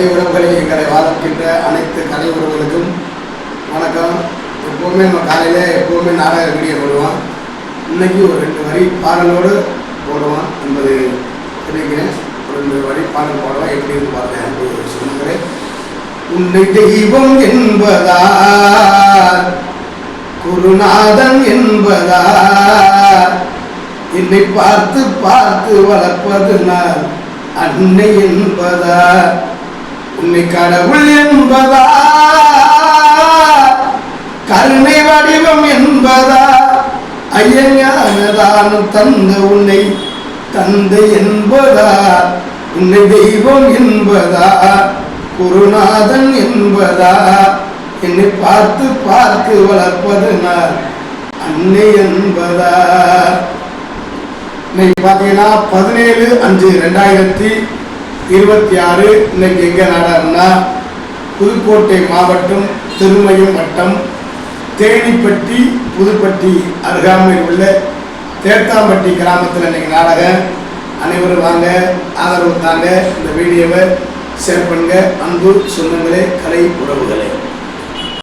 கலை உறவுகளை எங்களை வாழ்க்கின்ற அனைத்து கலை உறவுகளுக்கும் வணக்கம். எப்போவுமே நம்ம காலையில் எப்போவுமே நாடக வீடியோ போடுவோம். இன்றைக்கி ஒரு 2 வரி பாடலோடு போடுவோம் என்பது தெரிவிக்கிறேன். ஒரு 2 வரி பாடல் போடுவோம். எப்படி இருந்து பாருங்க அப்படின்னு சொல்லுகிறேன். உன்னை தெய்வம் என்பதா குருநாதன் என்பதா என்னை பார்த்து பார்த்து வளர்ப்பது நான் அன்னை என்பதா உன்னை கடவுள் என்பதா கருணை வடிவம் என்பதா ஐயஞானதான் தந்த உன்னை தந்தை என்பதா உன்னை தெய்வம் என்பதா குருநாதன் என்பதா என்னை பார்த்து பார்த்து வளர்ப்பது நான் அன்னை என்பதா. இன்னைக்கு பார்த்தீங்கன்னா 17/5/2026 இன்னைக்கு எங்கே நாடகம்னா புதுக்கோட்டை மாவட்டம் திருமயம் வட்டம் தேனிப்பட்டி புதுப்பட்டி அருகாமையில் உள்ள தேர்த்தாம்பட்டி கிராமத்தில் இன்னைக்கு நாடகம். அனைவரும் வாங்க, ஆதரவு தாங்க. இந்த வீடியோவை ஷேர் பண்ணுங்க. அன்பு சொந்தங்களே, கலை உறவுகளே.